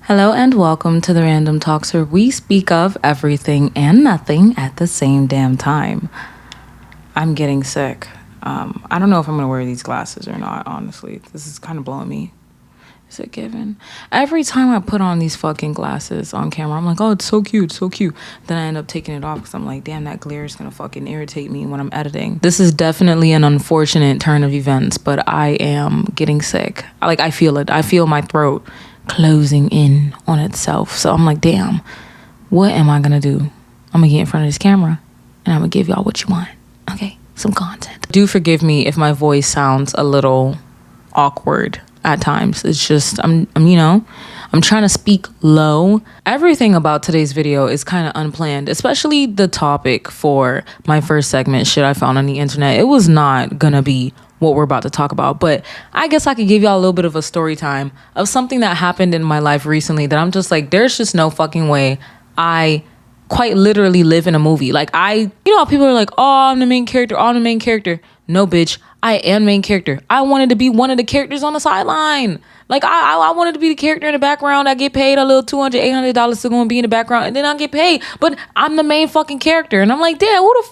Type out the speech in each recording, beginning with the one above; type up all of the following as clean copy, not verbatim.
Hello and welcome to the Random Talks, where we speak of everything and nothing at the same damn time. I'm getting sick. I don't know if I'm gonna wear these glasses or not, honestly. This is kind of blowing me. Is it given? Every time I put on these fucking glasses on camera, I'm like, oh, it's so cute, so cute. Then I end up taking it off because I'm like, damn, that glare is gonna fucking irritate me when I'm editing. This is definitely an unfortunate turn of events, but I am getting sick. I feel it. I feel my throat closing in on itself. So I'm like, damn, what am I gonna do? I'm gonna get in front of this camera and I'm gonna give y'all what you want. Okay, some content. Do forgive me if my voice sounds a little awkward at times. It's just I'm trying to speak low. Everything about today's video is kind of unplanned, especially the topic for my first segment, shit I found on the internet. It was not gonna be what we're about to talk about, but I guess I could give y'all a little bit of a story time of something that happened in my life recently that I'm just like, there's just no fucking way I quite literally live in a movie. Like, you know how people are like, oh, I'm the main character, I'm the main character. No, bitch, I am main character. I wanted to be one of the characters on the sideline. Like, I wanted to be the character in the background. I get paid a little $200, $800 to go and be in the background, and then I get paid, but I'm the main fucking character. And I'm like, damn, who the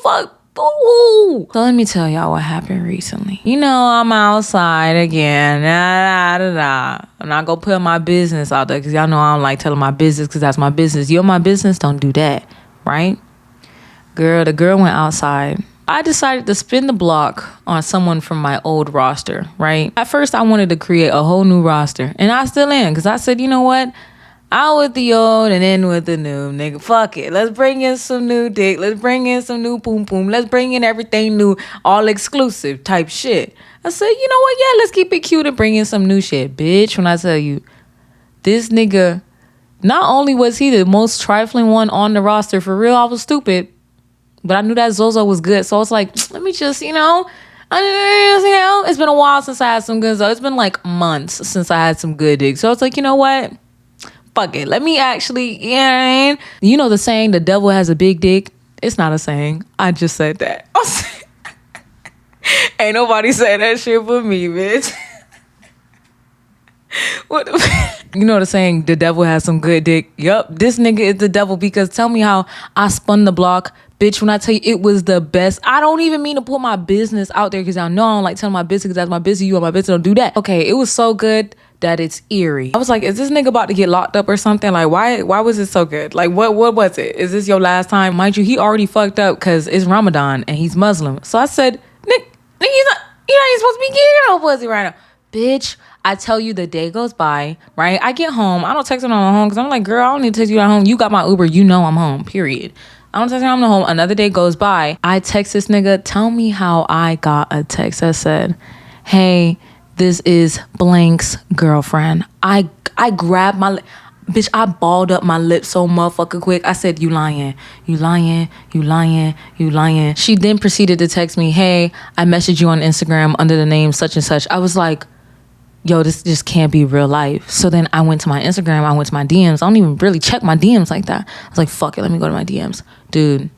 fuck? Ooh. So let me tell y'all what happened recently. You know, I'm outside again. I'm not gonna put my business out there because y'all know I don't like telling my business because that's my business. You're my business, don't do that, right? The girl went outside. I decided to spin the block on someone from my old roster, right? At first, I wanted to create a whole new roster, and I still am because I said, you know what? Out with the old and in with the new, nigga. Fuck it. Let's bring in some new dick. Let's bring in some new boom boom. Let's bring in everything new, all exclusive type shit. I said, you know what? Yeah, let's keep it cute and bring in some new shit. Bitch, when I tell you, this nigga, not only was he the most trifling one on the roster, for real, I was stupid, but I knew that Zozo was good. So I was like, let me just, it's been a while since I had some good Zozo. It's been like months since I had some good dick. So it's like, you know what? Fuck it. Let me actually, you know the saying, the devil has a big dick? It's not a saying. I just said that. Ain't nobody say that shit but me, bitch. What you know the saying, the devil has some good dick? Yup, this nigga is the devil because tell me how I spun the block. Bitch, when I tell you it was the best, I don't even mean to put my business out there because I know I don't like telling my business because that's my business. You want my business, don't do that. Okay, it was so good that it's eerie. I was like, is this nigga about to get locked up or something? Like, why was it so good? Like, what was it? Is this your last time? Mind you, he already fucked up because it's Ramadan and he's Muslim. So I said, Nick, he's not, he's supposed to be getting no pussy right now. Bitch, I tell you, the day goes by, right? I get home. I don't text him on home because I'm like, girl, I don't need to text you at home. You got my Uber. You know I'm home, period. I don't text him I'm home. Another day goes by. I text this nigga, tell me how I got a text that said, hey, this is blank's girlfriend. I grabbed my bitch. I balled up my lips so motherfucking quick. I said, you lying. She then proceeded to text me, hey, I messaged you on Instagram under the name such and such. I was like, yo, this just can't be real life. So then I went to my Instagram. I went to my DMs. I don't even really check my DMs like that. I was like, fuck it. Let me go to my DMs. Dude,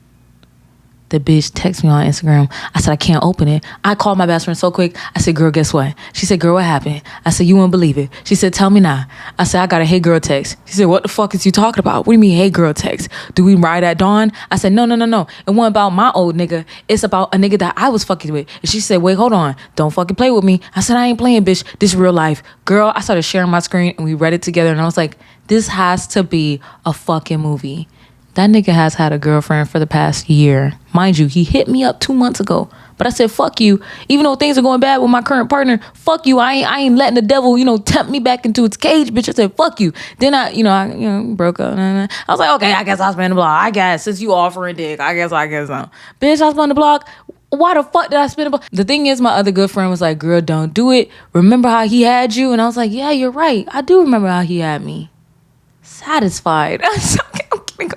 the bitch texted me on Instagram. I said, I can't open it. I called my best friend so quick. I said, girl, guess what? She said, girl, what happened? I said, you won't believe it. She said, tell me now. I said, I got a hey girl text. She said, what the fuck is you talking about? What do you mean hey girl text? Do we ride at dawn? I said, no. It wasn't about my old nigga. It's about a nigga that I was fucking with. And she said, wait, hold on. Don't fucking play with me. I said, I ain't playing, bitch. This real life. Girl, I started sharing my screen and we read it together. And I was like, this has to be a fucking movie. That nigga has had a girlfriend for the past year. Mind you, he hit me up 2 months ago. But I said, fuck you. Even though things are going bad with my current partner, fuck you. I ain't letting the devil, tempt me back into its cage, bitch. I said, fuck you. Then I broke up. I was like, okay, I guess I'll spin the block. I guess since you offering dick, I guess so. Bitch, I spun the block. Why the fuck did I spin the block? The thing is, my other good friend was like, girl, don't do it. Remember how he had you? And I was like, yeah, you're right. I do remember how he had me. Satisfied. I'm kidding.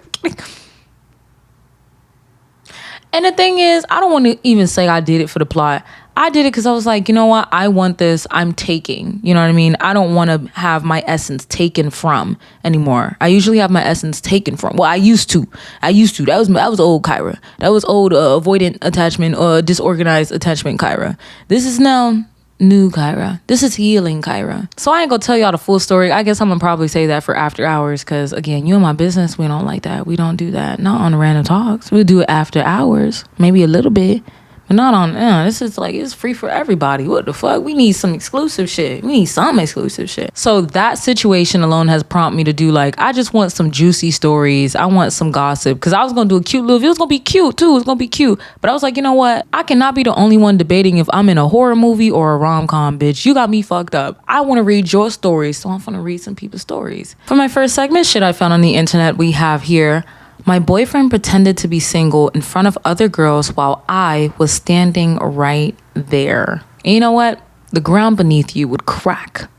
And the thing is, I don't want to even say I did it for the plot. I did it because I was like, you know what? I want this. I'm taking. You know what I mean? I don't want to have my essence taken from anymore. I usually have my essence taken from. Well, I used to. That was old Kyra. That was old avoidant attachment or disorganized attachment Kyra. This is now new Kyra. This is healing Kyra. So I ain't gonna tell y'all the full story. I guess I'm gonna probably say that for after hours, because again, you in my business, we don't like that. We don't do that. Not on random talks. We'll do it after hours, maybe a little bit. But not on, this is like, it's free for everybody. What the fuck? We need some exclusive shit. We need some exclusive shit. So that situation alone has prompted me to do like, I just want some juicy stories. I want some gossip. Because I was going to do a cute little video. It was going to be cute too. It was going to be cute. But I was like, you know what? I cannot be the only one debating if I'm in a horror movie or a rom-com, bitch. You got me fucked up. I want to read your stories. So I'm going to read some people's stories. For my first segment, shit I found on the internet, we have here, my boyfriend pretended to be single in front of other girls while I was standing right there. And you know what? The ground beneath you would crack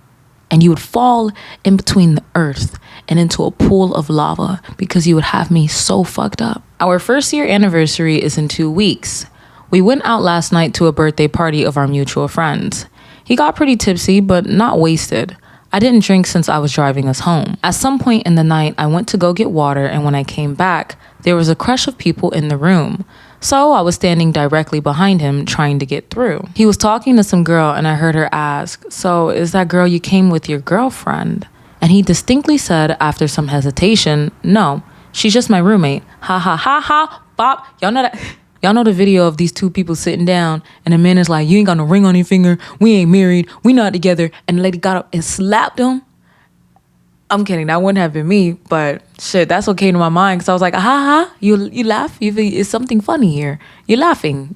and you would fall in between the earth and into a pool of lava because you would have me so fucked up. Our first year anniversary is in 2 weeks. We went out last night to a birthday party of our mutual friends. He got pretty tipsy, but not wasted. I didn't drink since I was driving us home. At some point in the night, I went to go get water, and when I came back, there was a crush of people in the room. So I was standing directly behind him, trying to get through. He was talking to some girl, and I heard her ask, "So is that girl you came with your girlfriend?" And he distinctly said, after some hesitation, "No, she's just my roommate." Ha ha ha ha, bop. Y'all know that... Y'all know the video of these two people sitting down and the man is like, "You ain't got no ring on your finger. We ain't married. We not together." And the lady got up and slapped him. I'm kidding. That wouldn't have been me, but shit, that's what came to my mind because I was like, ha, you laugh? It's something funny here. You're laughing.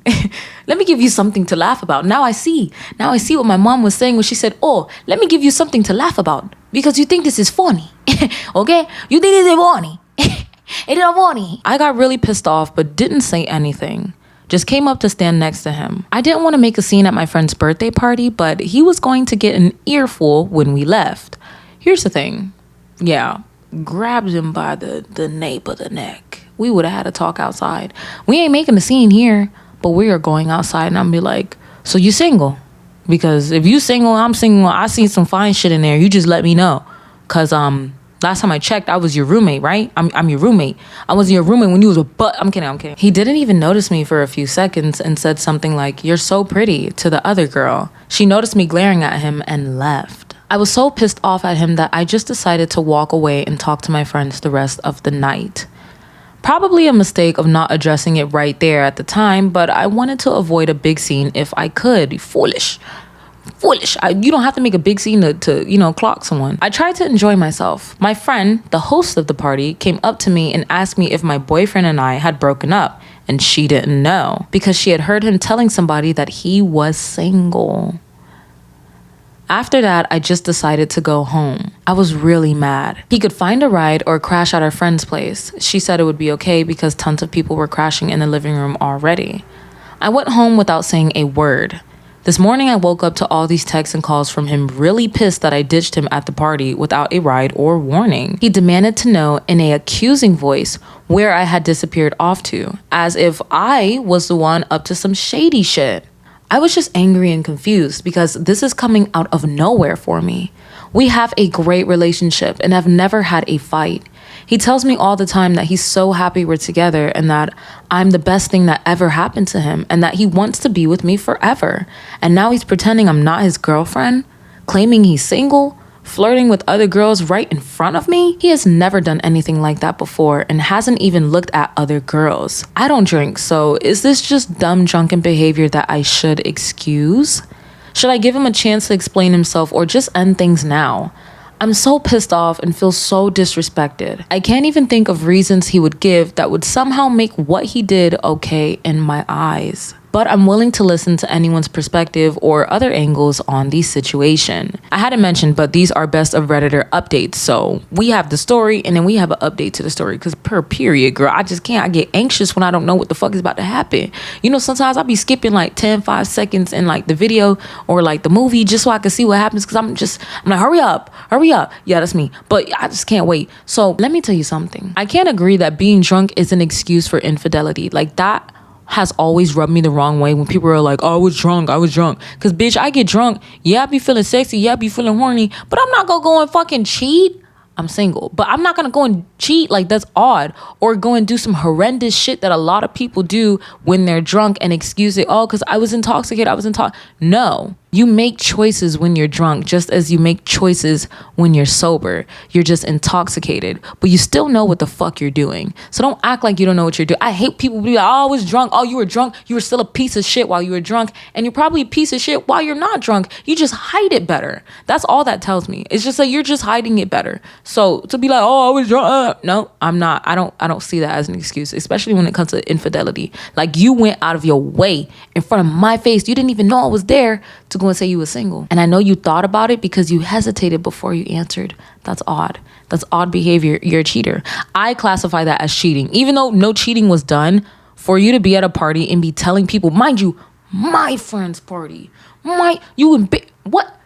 Let me give you something to laugh about. Now I see what my mom was saying when she said, "Oh, let me give you something to laugh about because you think this is funny." Okay? You think this is funny. It's not funny. I got really pissed off but didn't say anything. Just came up to stand next to him. I didn't want to make a scene at my friend's birthday party, but he was going to get an earful when we left. Here's the thing. Yeah, grabbed him by the nape of the neck. We would have had a talk outside. We ain't making a scene here, but we are going outside and I'm be like, "So you single? Because if you single, I'm single. I seen some fine shit in there. You just let me know. Cause last time I checked, I was your roommate, right? I'm your roommate. I wasn't your roommate when you was a butt." I'm kidding. He didn't even notice me for a few seconds and said something like, "You're so pretty," to the other girl. She noticed me glaring at him and left. I was so pissed off at him that I just decided to walk away and talk to my friends the rest of the night. Probably a mistake of not addressing it right there at the time, but I wanted to avoid a big scene if I could. Foolish. You don't have to make a big scene to clock someone. I tried to enjoy myself. My friend, the host of the party, came up to me and asked me if my boyfriend and I had broken up, and she didn't know because she had heard him telling somebody that he was single. After that, I just decided to go home. I was really mad. He could find a ride or crash at our friend's place. She said it would be okay because tons of people were crashing in the living room already. I went home without saying a word. This morning, I woke up to all these texts and calls from him, really pissed that I ditched him at the party without a ride or warning. He demanded to know in an accusing voice where I had disappeared off to, as if I was the one up to some shady shit. I was just angry and confused because this is coming out of nowhere for me. We have a great relationship and have never had a fight. He tells me all the time that he's so happy we're together and that I'm the best thing that ever happened to him and that he wants to be with me forever. And now he's pretending I'm not his girlfriend, claiming he's single, flirting with other girls right in front of me. He has never done anything like that before and hasn't even looked at other girls. I don't drink, so is this just dumb drunken behavior that I should excuse? Should I give him a chance to explain himself or just end things now? I'm so pissed off and feel so disrespected. I can't even think of reasons he would give that would somehow make what he did okay in my eyes. But I'm willing to listen to anyone's perspective or other angles on the situation. I hadn't mentioned, but these are best of Redditor updates. So we have the story and then we have an update to the story because period, girl, I just can't. I get anxious when I don't know what the fuck is about to happen. Sometimes I'll be skipping like 5 seconds in like the video or like the movie just so I can see what happens because I'm like, hurry up. Yeah, that's me. But I just can't wait. So let me tell you something. I can't agree that being drunk is an excuse for infidelity. Like that has always rubbed me the wrong way when people are like, "Oh, I was drunk. Because, bitch, I get drunk. Yeah, I be feeling sexy. Yeah, I be feeling horny. But I'm not going to go and fucking cheat. I'm single. But I'm not gonna go and cheat. Like, that's odd. Or go and do some horrendous shit that a lot of people do when they're drunk and excuse it. Oh, because I was intoxicated. No. You make choices when you're drunk, just as you make choices when you're sober. You're just intoxicated, but you still know what the fuck you're doing. So don't act like you don't know what you're doing. I hate people be like, oh, I was drunk. Oh, you were drunk. You were still a piece of shit while you were drunk. And you're probably a piece of shit while you're not drunk. You just hide it better. That's all that tells me. It's just like you're just hiding it better. So to be like, oh, I was drunk. No, I'm not. I don't see that as an excuse, especially when it comes to infidelity. Like, you went out of your way in front of my face. You didn't even know I was there to go and say you were single. And I know you thought about it because you hesitated before you answered. That's odd. That's odd behavior. You're a cheater. I classify that as cheating. Even though no cheating was done, for you to be at a party and be telling people, mind you, my friend's party, what?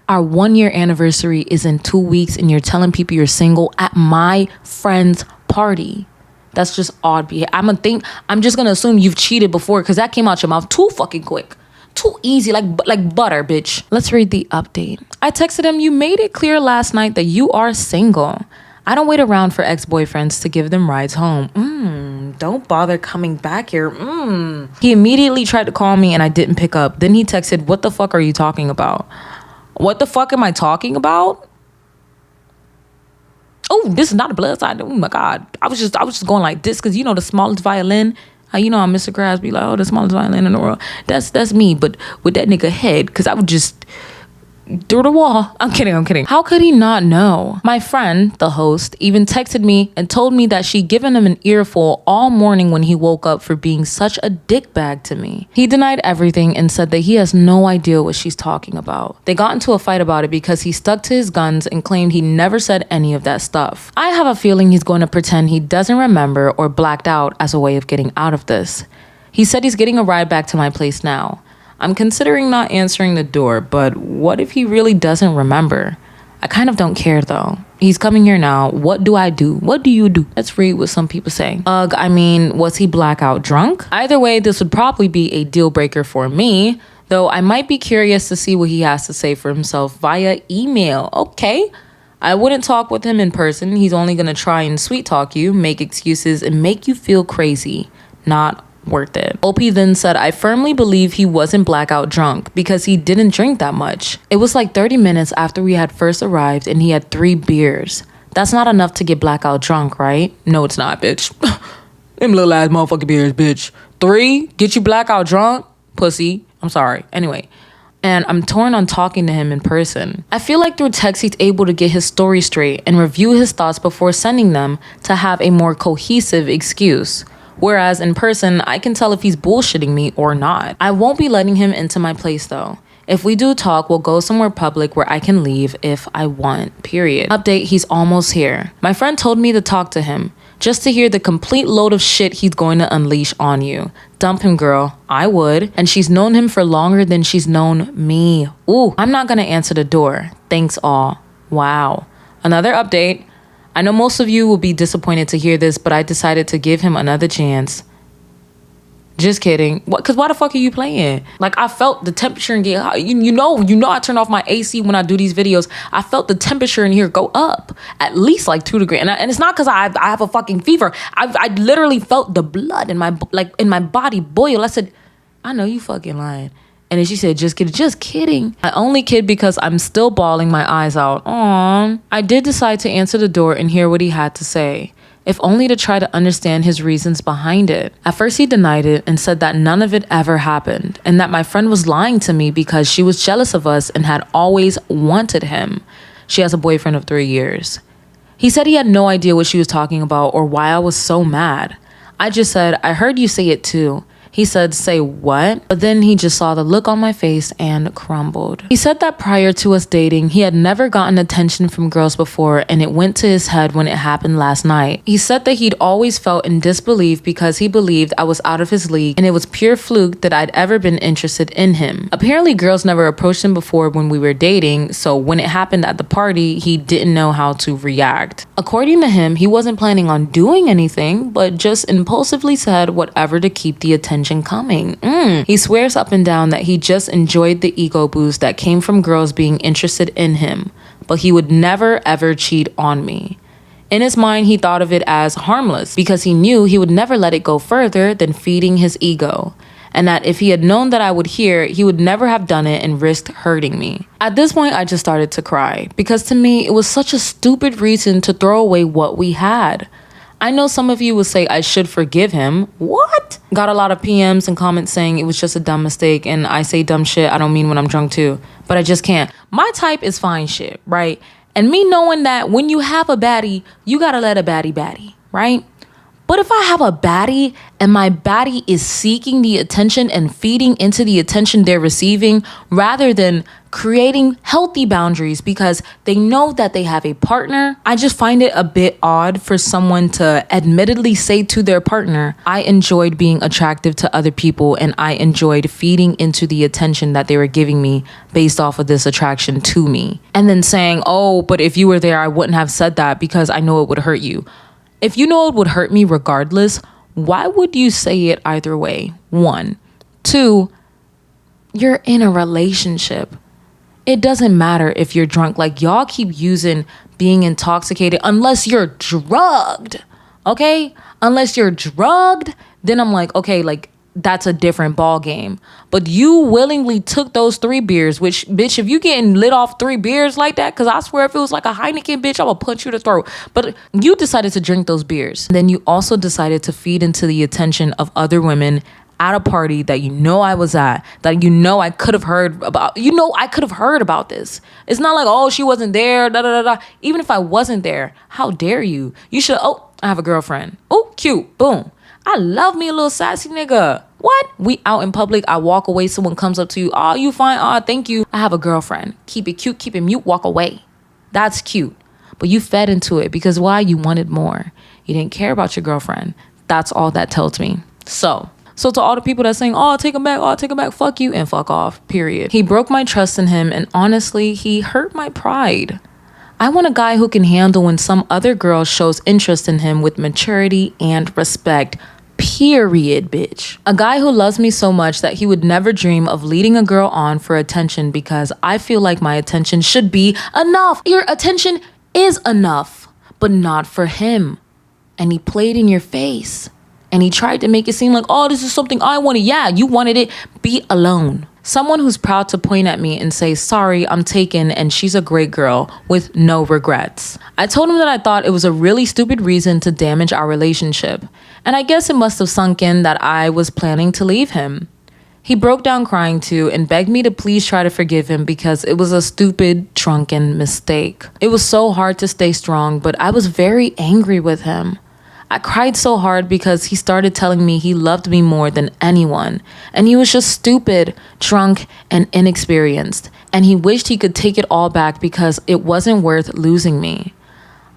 Our 1 year anniversary is in 2 weeks and you're telling people you're single at my friend's party. That's just odd behavior. I'm just gonna assume you've cheated before because that came out your mouth too fucking quick. Too easy, like butter, bitch. Let's read the update. I texted him, you made it clear last night that you are single. I don't wait around for ex-boyfriends to give them rides home. Don't bother coming back here. He immediately tried to call me and I didn't pick up. Then he texted, what the fuck are you talking about? What the fuck am I talking about? Oh, this is not a blood sign. Oh my God. I was just going like this because, you know, the smallest violin. How you know I'm Mr. Grass be like, oh, the smallest violin in the world. That's me, but with that nigga head, because I would just through the wall. I'm kidding. How could he not know? My friend, the host, even texted me and told me that she'd given him an earful all morning when he woke up for being such a dickbag to me. He denied everything and said that he has no idea what she's talking about. They got into a fight about it because he stuck to his guns and claimed he never said any of that stuff. I have a feeling he's going to pretend he doesn't remember or blacked out as a way of getting out of this. He said he's getting a ride back to my place now. I'm considering not answering the door, but what if he really doesn't remember? I kind of don't care though. He's coming here now. What do I do? What do you do? Let's read what some people say. Was he blackout drunk? Either way, this would probably be a deal breaker for me, though I might be curious to see what he has to say for himself via email. Okay. I wouldn't talk with him in person. He's only gonna try and sweet talk you, make excuses, and make you feel crazy. Not worth it. OP then said, I firmly believe he wasn't blackout drunk because he didn't drink that much. It was like 30 minutes after we had first arrived and he had 3 beers. That's not enough to get blackout drunk, right? No, it's not, bitch. Them little ass motherfucking beers, bitch. 3? Get you blackout drunk? Pussy. I'm sorry. Anyway. And I'm torn on talking to him in person. I feel like through text he's able to get his story straight and review his thoughts before sending them to have a more cohesive excuse. Whereas in person, I can tell if he's bullshitting me or not. I won't be letting him into my place though. If we do talk, we'll go somewhere public where I can leave if I want, period. Update, he's almost here. My friend told me to talk to him, just to hear the complete load of shit he's going to unleash on you. Dump him, girl. I would. And she's known him for longer than she's known me. Ooh, I'm not gonna answer the door. Thanks all. Wow. Another update. I know most of you will be disappointed to hear this, but I decided to give him another chance. Just kidding. What? Because why the fuck are you playing? Like, I felt the temperature and get hot. You know I turn off my AC when I do these videos. I felt the temperature in here go up at least like 2 degrees. And it's not because I have a fucking fever. I literally felt the blood in my body boil. I said, I know you fucking lying. And then she said, just kidding. I only kid because I'm still bawling my eyes out. Aww. I did decide to answer the door and hear what he had to say, if only to try to understand his reasons behind it. At first he denied it and said that none of it ever happened and that my friend was lying to me because she was jealous of us and had always wanted him. She has a boyfriend of 3 years. He said he had no idea what she was talking about or why I was so mad. I just said, I heard you say it too. He said, say what? But then he just saw the look on my face and crumbled. He said that prior to us dating, he had never gotten attention from girls before and it went to his head when it happened last night. He said that he'd always felt in disbelief because he believed I was out of his league and it was pure fluke that I'd ever been interested in him. Apparently girls never approached him before when we were dating, so when it happened at the party, he didn't know how to react. According to him, he wasn't planning on doing anything, but just impulsively said whatever to keep the attention coming. He swears up and down that he just enjoyed the ego boost that came from girls being interested in him, but he would never ever cheat on me. In his mind, he thought of it as harmless because he knew he would never let it go further than feeding his ego. And that if he had known that I would hear, he would never have done it and risked hurting me. At this point, I just started to cry because to me, it was such a stupid reason to throw away what we had. I know some of you will say I should forgive him. What? Got a lot of PMs and comments saying it was just a dumb mistake, and I say dumb shit I don't mean when I'm drunk too, but I just can't. My type is fine shit, right? And me knowing that when you have a baddie, you gotta let a baddie, right? But if I have a baddie and my baddie is seeking the attention and feeding into the attention they're receiving rather than creating healthy boundaries because they know that they have a partner, I just find it a bit odd for someone to admittedly say to their partner, I enjoyed being attractive to other people and I enjoyed feeding into the attention that they were giving me based off of this attraction to me. And then saying, oh, but if you were there, I wouldn't have said that because I know it would hurt you. If you know it would hurt me regardless, why would you say it either way? 1. 2, you're in a relationship. It doesn't matter if you're drunk. Like, y'all keep using being intoxicated unless you're drugged, okay? Unless you're drugged, then I'm like, okay, like, that's a different ball game. But you willingly took those 3 beers, which, bitch, if you getting lit off 3 beers like that, because I swear if it was like a Heineken, bitch, I will punch you in the throat. But you decided to drink those beers. Then you also decided to feed into the attention of other women at a party that you know I was at, that you know I could have heard about. You know I could have heard about this. It's not like, oh, she wasn't there, da da da da. Even if I wasn't there, how dare you? You should, oh, I have a girlfriend. Oh, cute, boom. I love me a little sassy nigga. What? We out in public, I walk away, someone comes up to you, oh, you fine, oh, thank you. I have a girlfriend. Keep it cute, keep it mute, walk away. That's cute. But you fed into it because why? You wanted more. You didn't care about your girlfriend. That's all that tells me. So to all the people that's saying, oh, take him back, fuck you, and fuck off, period. He broke my trust in him, and honestly, he hurt my pride. I want a guy who can handle when some other girl shows interest in him with maturity and respect. Period, bitch. A guy who loves me so much that he would never dream of leading a girl on for attention because I feel like my attention should be enough. Your attention is enough, but not for him. And he played in your face. And he tried to make it seem like, oh, this is something I wanted. Yeah, you wanted it. Be alone. Someone who's proud to point at me and say, sorry, I'm taken and she's a great girl with no regrets. I told him that I thought it was a really stupid reason to damage our relationship. And I guess it must have sunk in that I was planning to leave him. He broke down crying too and begged me to please try to forgive him because it was a stupid, drunken mistake. It was so hard to stay strong, but I was very angry with him. I cried so hard because he started telling me he loved me more than anyone. And he was just stupid, drunk, and inexperienced. And he wished he could take it all back because it wasn't worth losing me.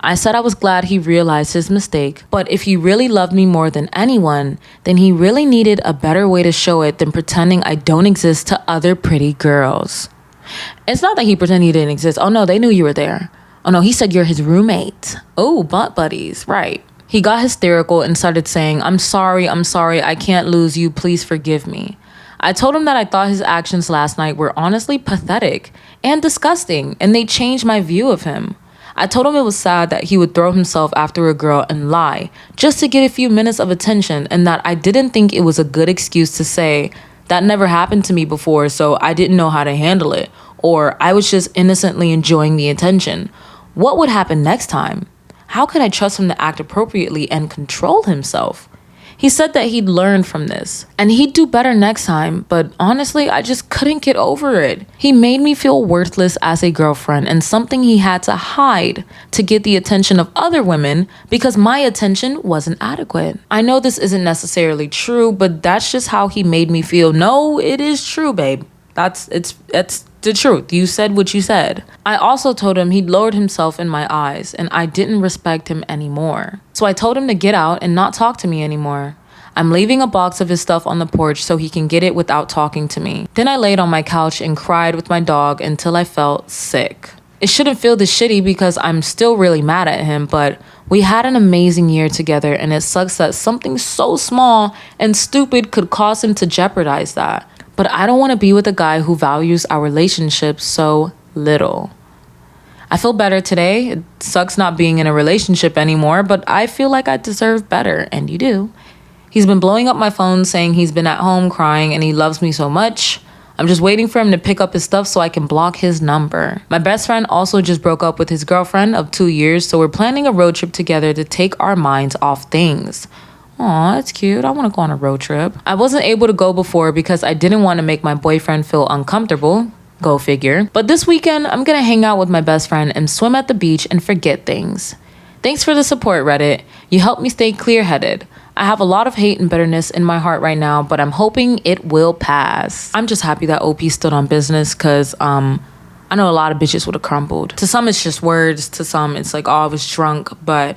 I said I was glad he realized his mistake, but if he really loved me more than anyone, then he really needed a better way to show it than pretending I don't exist to other pretty girls. It's not that he pretended he didn't exist. Oh no, they knew you were there. Oh no, he said you're his roommate. Oh, butt buddies, right. He got hysterical and started saying, I'm sorry, I can't lose you, please forgive me. I told him that I thought his actions last night were honestly pathetic and disgusting, and they changed my view of him. I told him it was sad that he would throw himself after a girl and lie just to get a few minutes of attention, and that I didn't think it was a good excuse to say, that never happened to me before, so I didn't know how to handle it, or I was just innocently enjoying the attention. What would happen next time? How could I trust him to act appropriately and control himself? He said that he'd learn from this and he'd do better next time, but honestly, I just couldn't get over it. He made me feel worthless as a girlfriend and something he had to hide to get the attention of other women because my attention wasn't adequate. I know this isn't necessarily true, but that's just how he made me feel. No, it is true, babe. It's the truth. You said what you said. I also told him he'd lowered himself in my eyes and I didn't respect him anymore. So I told him to get out and not talk to me anymore. I'm leaving a box of his stuff on the porch so he can get it without talking to me. Then I laid on my couch and cried with my dog until I felt sick. It shouldn't feel this shitty because I'm still really mad at him, but we had an amazing year together and it sucks that something so small and stupid could cause him to jeopardize that. But I don't want to be with a guy who values our relationship so little. I feel better today. It sucks not being in a relationship anymore, but I feel like I deserve better, and you do. He's been blowing up my phone saying he's been at home crying and he loves me so much. I'm just waiting for him to pick up his stuff so I can block his number. My best friend also just broke up with his girlfriend of 2 years, so we're planning a road trip together to take our minds off things. Aw, that's cute. I want to go on a road trip. I wasn't able to go before because I didn't want to make my boyfriend feel uncomfortable. Go figure. But this weekend, I'm gonna hang out with my best friend and swim at the beach and forget things. Thanks for the support, Reddit. You helped me stay clear-headed. I have a lot of hate and bitterness in my heart right now, but I'm hoping it will pass. I'm just happy that OP stood on business because I know a lot of bitches would have crumbled. To some, it's just words. To some, it's like, oh, I was drunk. But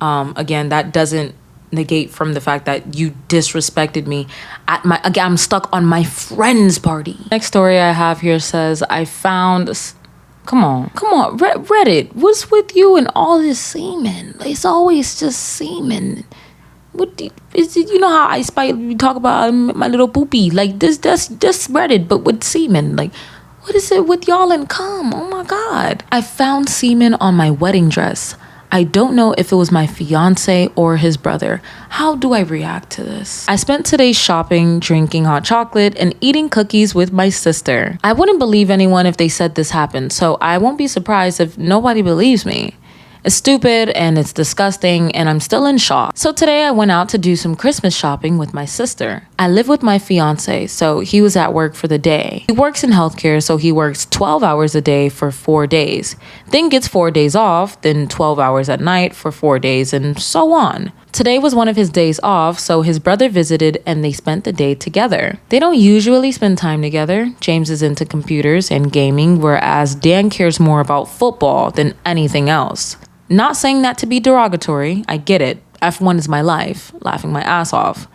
again, that doesn't negate from the fact that you disrespected me again, I'm stuck on my friend's party. Next story I have here says, I found... Come on, Reddit. What's with you and all this semen? It's always just semen. You know how I talk about my little poopy, like this Reddit, but with semen. Like, what is it with y'all and cum? Oh my god. I found semen on my wedding dress. I don't know if it was my fiance or his brother. How do I react to this? I spent today shopping, drinking hot chocolate, and eating cookies with my sister. I wouldn't believe anyone if they said this happened, so I won't be surprised if nobody believes me. It's stupid and it's disgusting and I'm still in shock. So today I went out to do some Christmas shopping with my sister. I live with my fiance, so he was at work for the day. He works in healthcare, so he works 12 hours a day for 4 days. Then gets 4 days off, then 12 hours at night for 4 days, and so on. Today was one of his days off, so his brother visited and they spent the day together. They don't usually spend time together. James is into computers and gaming, whereas Dan cares more about football than anything else. Not saying that to be derogatory, I get it. F1 is my life, laughing my ass off.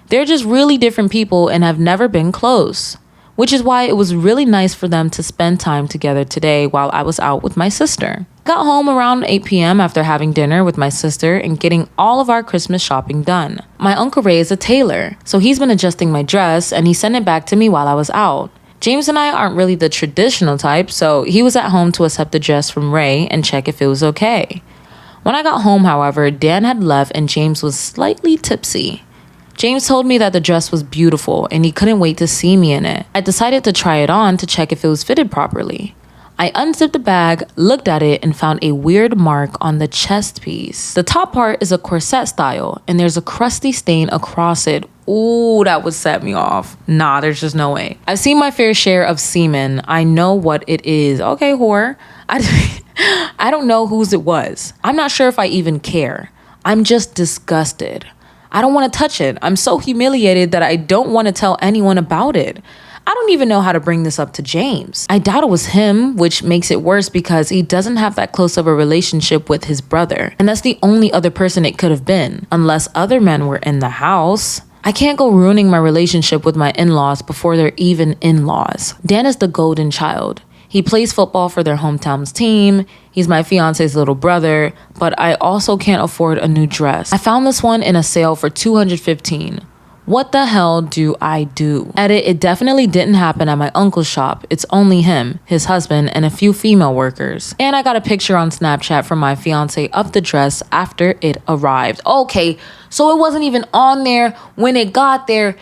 They're just really different people and have never been close, which is why it was really nice for them to spend time together today while I was out with my sister. Got home around 8 p.m. after having dinner with my sister and getting all of our Christmas shopping done. My Uncle Ray is a tailor, so he's been adjusting my dress and he sent it back to me while I was out. James and I aren't really the traditional type, so he was at home to accept the dress from Ray and check if it was okay. When I got home, however, Dan had left and James was slightly tipsy. James told me that the dress was beautiful and he couldn't wait to see me in it. I decided to try it on to check if it was fitted properly. I unzipped the bag, looked at it, and found a weird mark on the chest piece. The top part is a corset style, and there's a crusty stain across it. Ooh, that would set me off. Nah, there's just no way. I've seen my fair share of semen. I know what it is. Okay, whore. I don't know whose it was. I'm not sure if I even care. I'm just disgusted. I don't want to touch it. I'm so humiliated that I don't want to tell anyone about it. I don't even know how to bring this up to James. I doubt it was him, which makes it worse because he doesn't have that close of a relationship with his brother. And that's the only other person it could have been, unless other men were in the house. I can't go ruining my relationship with my in-laws before they're even in-laws. Dan is the golden child. He plays football for their hometown's team. He's my fiance's little brother, but I also can't afford a new dress. I found this one in a sale for $215. What the hell do I do? Edit, it definitely didn't happen at my uncle's shop. It's only him, his husband, and a few female workers. And I got a picture on Snapchat from my fiance of the dress after it arrived. Okay, so it wasn't even on there when it got there.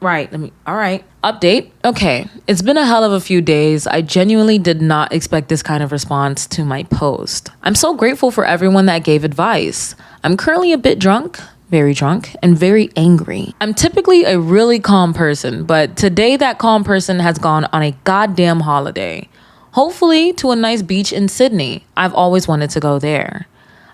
Right, all right. Update. Okay, it's been a hell of a few days. I genuinely did not expect this kind of response to my post. I'm so grateful for everyone that gave advice. I'm currently a bit drunk, very drunk, and very angry. I'm typically a really calm person, but today that calm person has gone on a goddamn holiday. Hopefully to a nice beach in Sydney. I've always wanted to go there.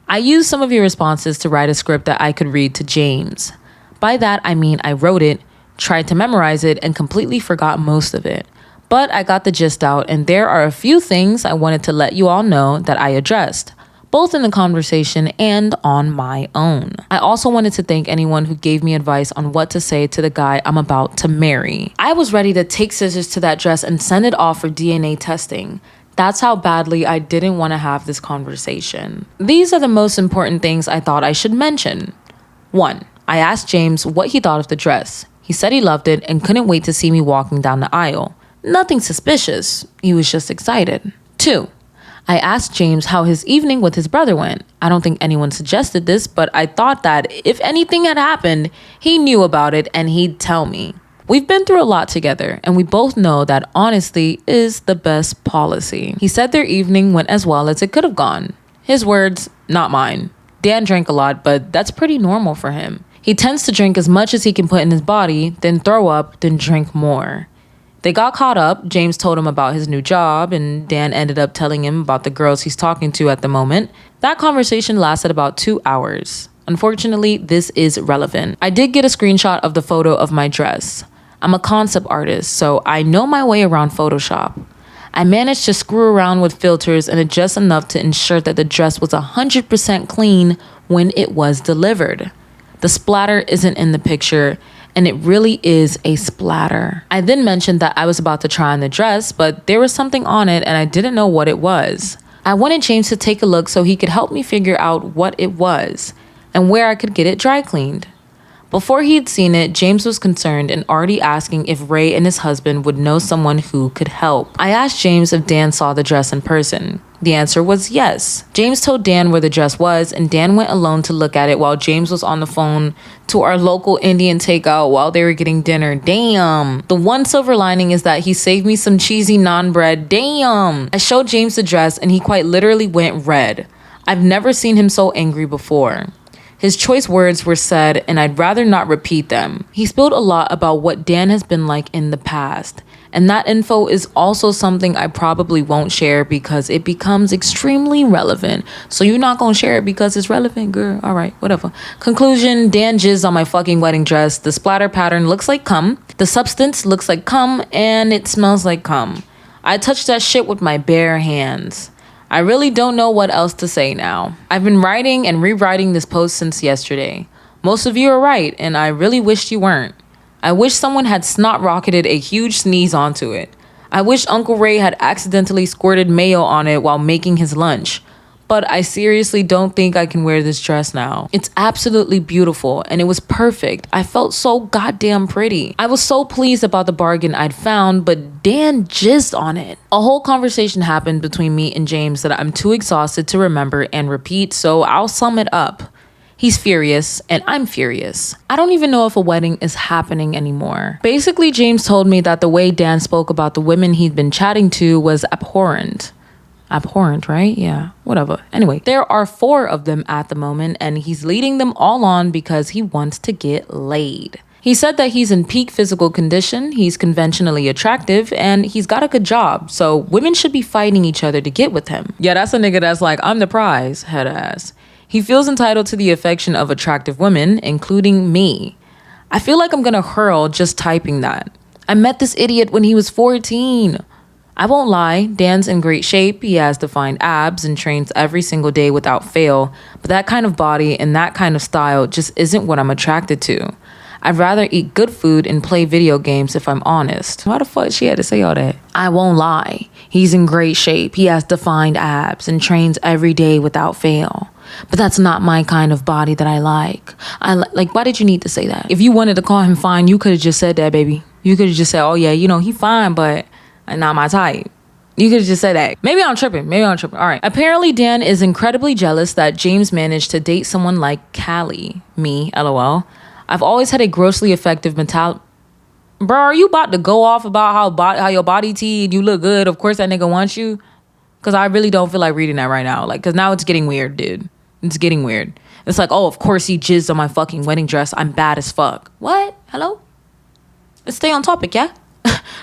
I used some of your responses to write a script that I could read to James. By that, I mean I wrote it, tried to memorize it, and completely forgot most of it. But I got the gist out, and there are a few things I wanted to let you all know that I addressed, both in the conversation and on my own. I also wanted to thank anyone who gave me advice on what to say to the guy I'm about to marry. I was ready to take scissors to that dress and send it off for DNA testing. That's how badly I didn't want to have this conversation. These are the most important things I thought I should mention. 1. I asked James what he thought of the dress. He said he loved it and couldn't wait to see me walking down the aisle. Nothing suspicious. He was just excited. 2. I asked James how his evening with his brother went. I don't think anyone suggested this, but I thought that if anything had happened, he knew about it and he'd tell me. We've been through a lot together, and we both know that honesty is the best policy. He said their evening went as well as it could have gone. His words, not mine. Dan drank a lot, but that's pretty normal for him. He tends to drink as much as he can put in his body, then throw up, then drink more. They got caught up. James told him about his new job, and Dan ended up telling him about the girls he's talking to at the moment. That conversation lasted about 2 hours. Unfortunately, this is relevant. I did get a screenshot of the photo of my dress. I'm a concept artist, so I know my way around Photoshop. I managed to screw around with filters and adjust enough to ensure that the dress was 100% clean when it was delivered. The splatter isn't in the picture, and it really is a splatter. I then mentioned that I was about to try on the dress, but there was something on it and I didn't know what it was. I wanted James to take a look so he could help me figure out what it was and where I could get it dry cleaned. Before he had seen it, James was concerned and already asking if Ray and his husband would know someone who could help. I asked James if Dan saw the dress in person. The answer was yes. James told Dan where the dress was, and Dan went alone to look at it while James was on the phone to our local Indian takeout while they were getting dinner. Damn. The one silver lining is that he saved me some cheesy naan bread. Damn. I showed James the dress and he quite literally went red. I've never seen him so angry before. His choice words were said, and I'd rather not repeat them. He spilled a lot about what Dan has been like in the past, and that info is also something I probably won't share because it becomes extremely relevant. So you're not gonna share it because it's relevant, girl? All right, whatever. Conclusion, Dan jizzed on my fucking wedding dress. The splatter pattern looks like cum. The substance looks like cum, and it smells like cum. I touched that shit with my bare hands. I really don't know what else to say now. I've been writing and rewriting this post since yesterday. Most of you are right, and I really wished you weren't. I wish someone had snot rocketed a huge sneeze onto it. I wish Uncle Ray had accidentally squirted mayo on it while making his lunch. But I seriously don't think I can wear this dress now. It's absolutely beautiful, and it was perfect. I felt so goddamn pretty. I was so pleased about the bargain I'd found, but Dan jizzed on it. A whole conversation happened between me and James that I'm too exhausted to remember and repeat, so I'll sum it up. He's furious, and I'm furious. I don't even know if a wedding is happening anymore. Basically, James told me that the way Dan spoke about the women he'd been chatting to was abhorrent. Abhorrent, right? Yeah, whatever. Anyway, there are 4 of them at the moment, and he's leading them all on because he wants to get laid. He said that he's in peak physical condition, he's conventionally attractive, and he's got a good job, so women should be fighting each other to get with him. Yeah, that's a nigga that's like, I'm the prize, head ass. He feels entitled to the affection of attractive women, including me. I feel like I'm gonna hurl just typing that. I met this idiot when he was 14. I won't lie, Dan's in great shape. He has defined abs and trains every single day without fail. But that kind of body and that kind of style just isn't what I'm attracted to. I'd rather eat good food and play video games if I'm honest. Why the fuck she had to say all that? I won't lie. He's in great shape. He has defined abs and trains every day without fail. But that's not my kind of body that I like. Like, why did you need to say that? If you wanted to call him fine, you could have just said that, baby. You could have just said, oh yeah, he fine, but not my type. You could have just said that. Maybe I'm tripping. All right. Apparently, Dan is incredibly jealous that James managed to date someone like Callie. Me, LOL. I've always had a grossly effective mentality. Bro, are you about to go off about how your body tea and you look good? Of course that nigga wants you. Because I really don't feel like reading that right now. Because now it's getting weird, dude. It's getting weird. It's like, oh, of course he jizzed on my fucking wedding dress. I'm bad as fuck. What? Hello? Let's stay on topic, yeah?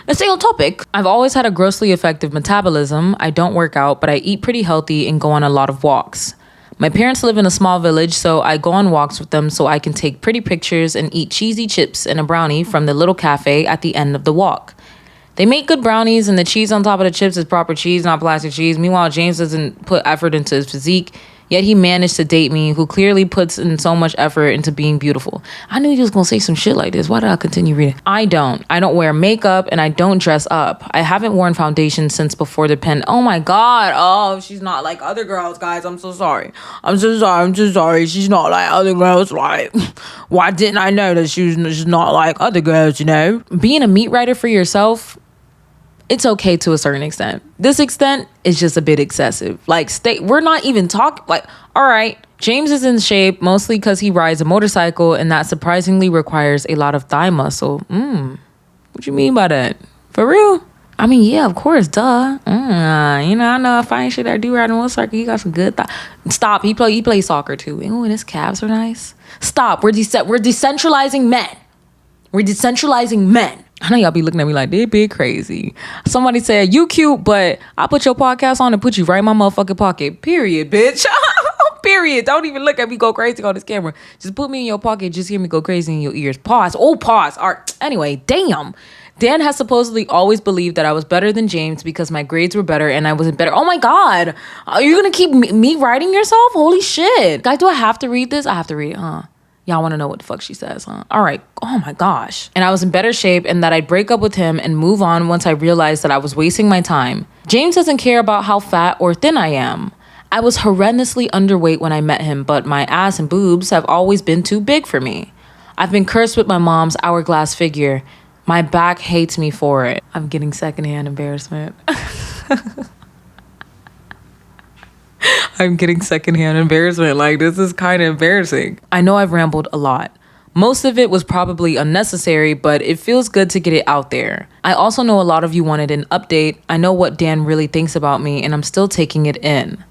Let's stay on topic. I've always had a grossly effective metabolism. I don't work out, but I eat pretty healthy and go on a lot of walks. My parents live in a small village, so I go on walks with them so I can take pretty pictures and eat cheesy chips and a brownie from the little cafe at the end of the walk. They make good brownies, and the cheese on top of the chips is proper cheese, not plastic cheese. Meanwhile, James doesn't put effort into his physique, yet he managed to date me, who clearly puts in so much effort into being beautiful. I knew he was gonna say some shit like this. Why did I continue reading? I don't wear makeup, and I don't dress up. I haven't worn foundation since before the pen. Oh my God. Oh, she's not like other girls, guys. I'm so sorry. I'm so sorry. She's not like other girls. Like, why didn't I know that she's not like other girls, Being a meat writer for yourself, it's okay to a certain extent. This extent is just a bit excessive. Like, we're not even talking, like, all right, James is in shape mostly because he rides a motorcycle, and that surprisingly requires a lot of thigh muscle. What you mean by that? For real? I mean, yeah, of course, duh. I know if I ain't shit I do ride a motorcycle, he got some good thigh. Stop, he plays soccer too. Ooh, and his calves are nice. Stop, we're decentralizing men. We're decentralizing men. I know y'all be looking at me like, they big crazy. Somebody said, you cute, but I put your podcast on and put you right in my motherfucking pocket. Period, bitch. Period. Don't even look at me go crazy on this camera. Just put me in your pocket. Just hear me go crazy in your ears. Pause. Oh, pause. All right. Anyway, damn. Dan has supposedly always believed that I was better than James because my grades were better and I wasn't better. Oh my God. Are you going to keep me writing yourself? Holy shit. Guys, do I have to read this? I have to read it, huh? Y'all want to know what the fuck she says, huh? All right. Oh my gosh. And I was in better shape and that I'd break up with him and move on once I realized that I was wasting my time. James doesn't care about how fat or thin I am. I was horrendously underweight when I met him, but my ass and boobs have always been too big for me. I've been cursed with my mom's hourglass figure. My back hates me for it. I'm getting secondhand embarrassment. I'm getting secondhand embarrassment. Like, this is kind of embarrassing. I know I've rambled a lot. Most of it was probably unnecessary, but it feels good to get it out there. I also know a lot of you wanted an update. I know what Dan really thinks about me, and I'm still taking it in.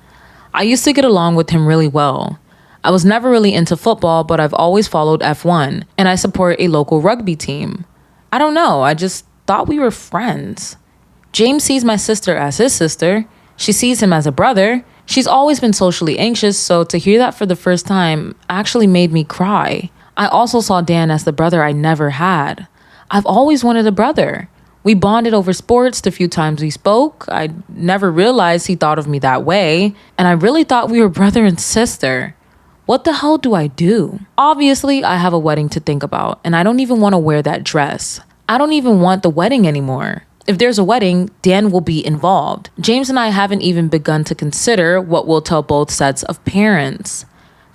I used to get along with him really well. I was never really into football, but I've always followed F1, and I support a local rugby team. I don't know, I just thought we were friends. James sees my sister as his sister. She sees him as a brother. She's always been socially anxious, so to hear that for the first time actually made me cry. I also saw Dan as the brother I never had. I've always wanted a brother. We bonded over sports the few times we spoke. I never realized he thought of me that way, and I really thought we were brother and sister. What the hell do I do? Obviously, I have a wedding to think about, and I don't even want to wear that dress. I don't even want the wedding anymore. If there's a wedding, Dan will be involved. James and I haven't even begun to consider what we'll tell both sets of parents.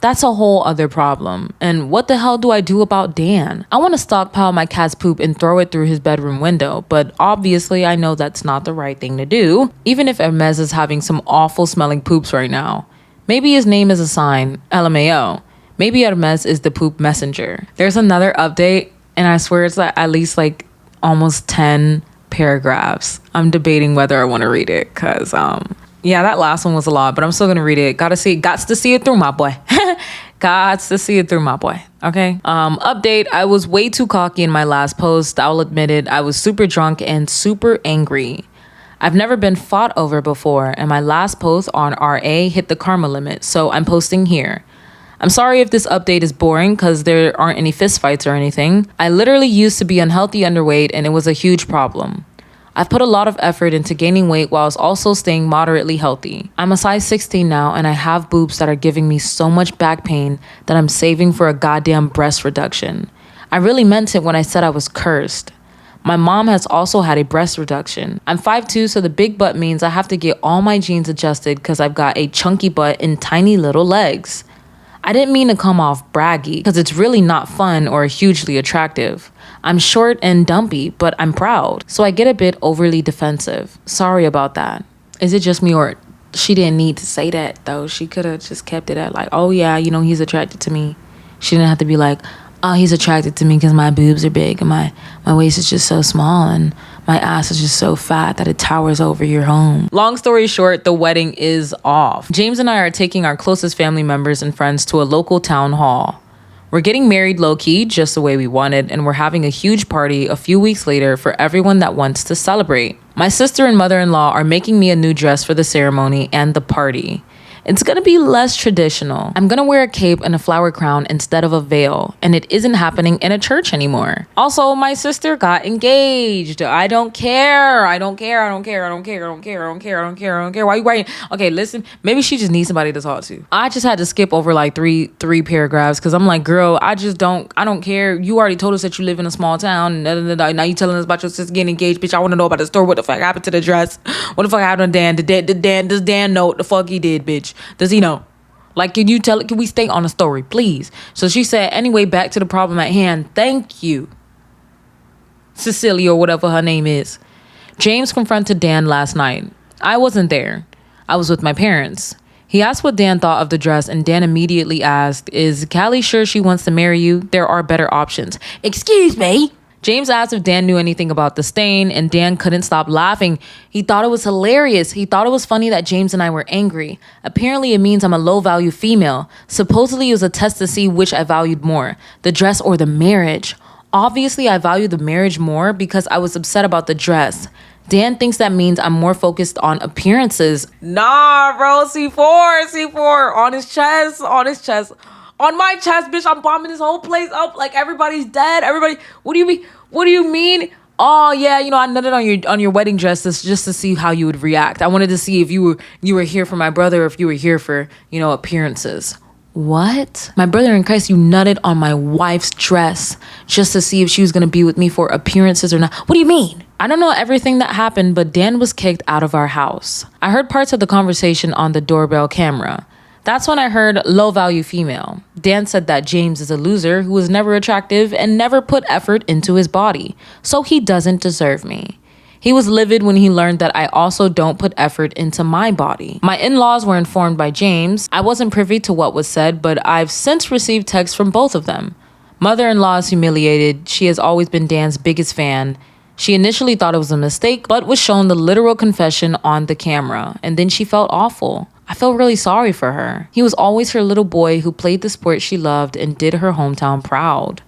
That's a whole other problem. And what the hell do I do about Dan? I want to stockpile my cat's poop and throw it through his bedroom window, but obviously I know that's not the right thing to do, even if Hermes is having some awful smelling poops right now. Maybe his name is a sign, LMAO. Maybe Hermes is the poop messenger. There's another update, and I swear it's like at least like almost 10 paragraphs. I'm debating whether I want to read it because yeah, that last one was a lot, but I'm still gonna read it. Gots to see it through, my boy. Gots to see it through, my boy. Okay. Update. I was way too cocky in my last post. I'll admit it. I was super drunk and super angry. I've never been fought over before, and my last post on RA hit the karma limit, so I'm posting here. I'm sorry if this update is boring because there aren't any fistfights or anything. I literally used to be unhealthy underweight and it was a huge problem. I've put a lot of effort into gaining weight whilst also staying moderately healthy. I'm a size 16 now and I have boobs that are giving me so much back pain that I'm saving for a goddamn breast reduction. I really meant it when I said I was cursed. My mom has also had a breast reduction. I'm 5'2", so the big butt means I have to get all my jeans adjusted because I've got a chunky butt and tiny little legs. I didn't mean to come off braggy because it's really not fun or hugely attractive. I'm short and dumpy, but I'm proud, so I get a bit overly defensive. Sorry about that. Is it just me, or she didn't need to say that though? She could have just kept it at like, oh yeah, you know, he's attracted to me. She didn't have to be like, oh, he's attracted to me because my boobs are big and my waist is just so small and my ass is just so fat that it towers over your home. Long story short, the wedding is off. James and I are taking our closest family members and friends to a local town hall. We're getting married low-key, just the way we wanted, and we're having a huge party a few weeks later for everyone that wants to celebrate. My sister and mother-in-law are making me a new dress for the ceremony and the party. It's gonna be less traditional. I'm gonna wear a cape and a flower crown instead of a veil, and it isn't happening in a church anymore. Also, my sister got engaged. I don't care. I don't care. I don't care. I don't care. I don't care. I don't care. I don't care. I don't care. Why are you writing? Okay, listen. Maybe she just needs somebody to talk to. I just had to skip over like three paragraphs because I'm like, girl, I don't care. You already told us that you live in a small town. Now you telling us about your sister getting engaged, bitch. I want to know about the story. What the fuck happened to the dress? What the fuck happened to Dan? Does Dan know what the fuck he did, bitch? Does he know? Like, can we stay on the story, please? So she said, anyway, back to the problem at hand. Thank you, Cecilia, or whatever her name is. James confronted Dan last night. I wasn't there. I was with my parents. He asked what Dan thought of the dress, and Dan immediately asked, is Callie sure she wants to marry you? There are better options. Excuse me? James asked if Dan knew anything about the stain, and Dan couldn't stop laughing. He thought it was hilarious. He thought it was funny that James and I were angry. Apparently, it means I'm a low-value female. Supposedly, it was a test to see which I valued more, the dress or the marriage. Obviously, I value the marriage more because I was upset about the dress. Dan thinks that means I'm more focused on appearances. Nah, bro, C4, on his chest. On my chest, bitch, I'm bombing this whole place up like everybody's dead. Everybody, what do you mean? What do you mean? Oh yeah, I nutted on your wedding dress just to see how you would react. I wanted to see if you were here for my brother or if you were here for, appearances. What? My brother in Christ, you nutted on my wife's dress just to see if she was gonna be with me for appearances or not. What do you mean? I don't know everything that happened, but Dan was kicked out of our house. I heard parts of the conversation on the doorbell camera. That's when I heard low value female. Dan said that James is a loser who was never attractive and never put effort into his body, so he doesn't deserve me. He was livid when he learned that I also don't put effort into my body. My in-laws were informed by James. I wasn't privy to what was said, but I've since received texts from both of them. Mother-in-law is humiliated. She has always been Dan's biggest fan. She initially thought it was a mistake, but was shown the literal confession on the camera, and then she felt awful. I felt really sorry for her. He was always her little boy who played the sport she loved and did her hometown proud,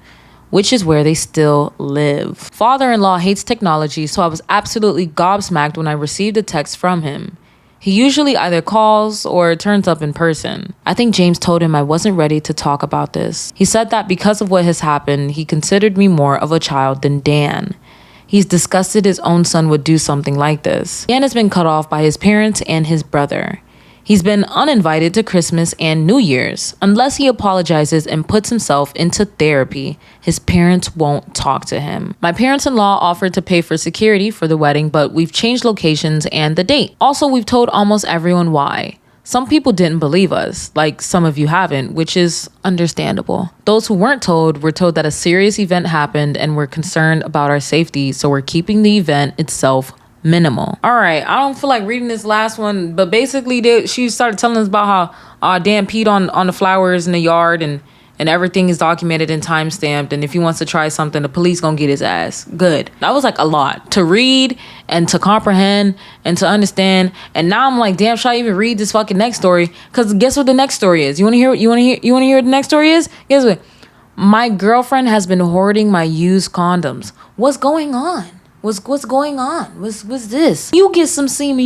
which is where they still live. Father-in-law hates technology, so I was absolutely gobsmacked when I received a text from him. He usually either calls or turns up in person. I think James told him I wasn't ready to talk about this. He said that because of what has happened, he considered me more of a child than Dan. He's disgusted his own son would do something like this. Dan has been cut off by his parents and his brother. He's been uninvited to Christmas and New Year's. Unless he apologizes and puts himself into therapy, his parents won't talk to him. My parents-in-law offered to pay for security for the wedding, but we've changed locations and the date. Also, we've told almost everyone why. Some people didn't believe us, like some of you haven't, which is understandable. Those who weren't told were told that a serious event happened and were concerned about our safety, so we're keeping the event itself minimal. All right, I don't feel like reading this last one, but basically she started telling us about how Dan peed on the flowers in the yard and everything is documented and timestamped, and if he wants to try something, the police gonna get his ass. Good. That was like a lot to read and to comprehend and to understand, and now I'm like, damn, should I even read this fucking next story? Because guess what the next story is? You wanna hear what the next story is? Guess what? My girlfriend has been hoarding my used condoms. What's going on? What's going on? What's this? You get some semen.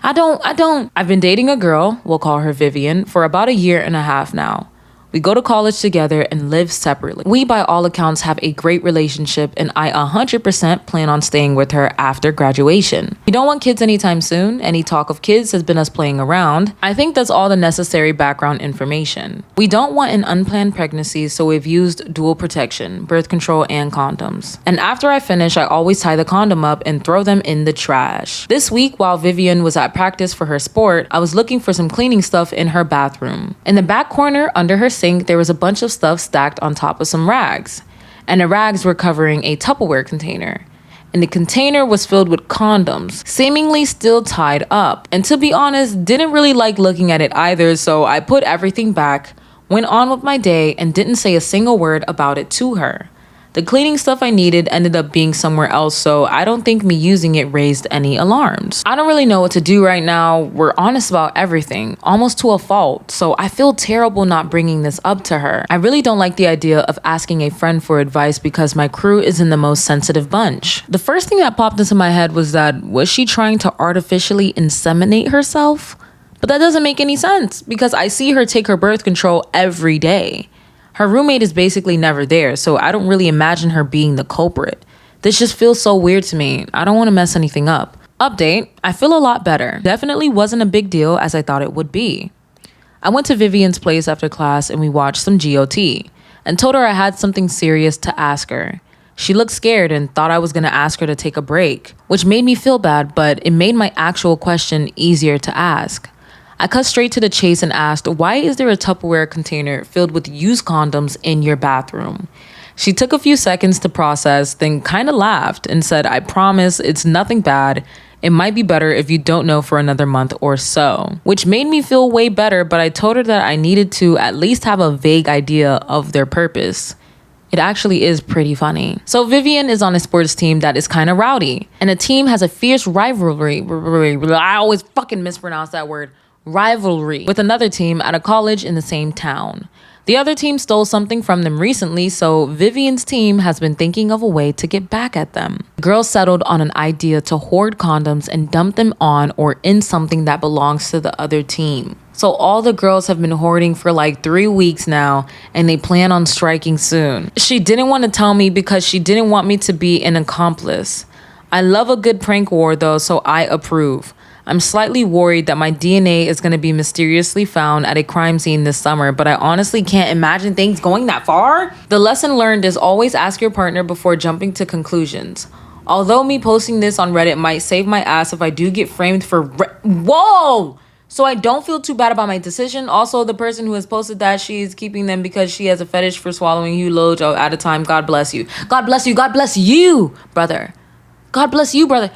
I don't. I've been dating a girl, we'll call her Vivian, for about 1.5 years now. We go to college together and live separately. We, by all accounts, have a great relationship, and I 100% plan on staying with her after graduation. We don't want kids anytime soon. Any talk of kids has been us playing around. I think that's all the necessary background information. We don't want an unplanned pregnancy, so we've used dual protection, birth control, and condoms. And after I finish, I always tie the condom up and throw them in the trash. This week, while Vivian was at practice for her sport, I was looking for some cleaning stuff in her bathroom. In the back corner, under her sink, there was a bunch of stuff stacked on top of some rags, and the rags were covering a Tupperware container, and the container was filled with condoms, seemingly still tied up. And to be honest, didn't really like looking at it either, so I put everything back, went on with my day, and didn't say a single word about it to her. The cleaning stuff I needed ended up being somewhere else, so I don't think me using it raised any alarms. I don't really know what to do right now. We're honest about everything, almost to a fault, so I feel terrible not bringing this up to her. I really don't like the idea of asking a friend for advice because my crew isn't the most sensitive bunch. The first thing that popped into my head was she trying to artificially inseminate herself? But that doesn't make any sense because I see her take her birth control every day. Her roommate is basically never there, so I don't really imagine her being the culprit. This just feels so weird to me. I don't want to mess anything up. Update, I feel a lot better. Definitely wasn't a big deal as I thought it would be. I went to Vivian's place after class and we watched some GOT and told her I had something serious to ask her. She looked scared and thought I was going to ask her to take a break, which made me feel bad, but it made my actual question easier to ask. I cut straight to the chase and asked, why is there a Tupperware container filled with used condoms in your bathroom? She took a few seconds to process, then kind of laughed and said, I promise it's nothing bad. It might be better if you don't know for another month or so, which made me feel way better, but I told her that I needed to at least have a vague idea of their purpose. It actually is pretty funny. So Vivian is on a sports team that is kind of rowdy, and a team has a fierce rivalry. I always fucking mispronounce that word. Rivalry with another team at a college in the same town. The other team stole something from them recently, so Vivian's team has been thinking of a way to get back at them. The girls settled on an idea to hoard condoms and dump them on or in something that belongs to the other team. So all the girls have been hoarding for like 3 weeks now, and they plan on striking soon. She didn't want to tell me because she didn't want me to be an accomplice. I love a good prank war though, so I approve. I'm slightly worried that my DNA is going to be mysteriously found at a crime scene this summer, but I honestly can't imagine things going that far. The lesson learned is always ask your partner before jumping to conclusions. Although me posting this on Reddit might save my ass if I do get framed for whoa! So I don't feel too bad about my decision. Also, the person who has posted that, she's keeping them because she has a fetish for swallowing huge loads at a time. God bless you. God bless you. God bless you, brother. God bless you, brother.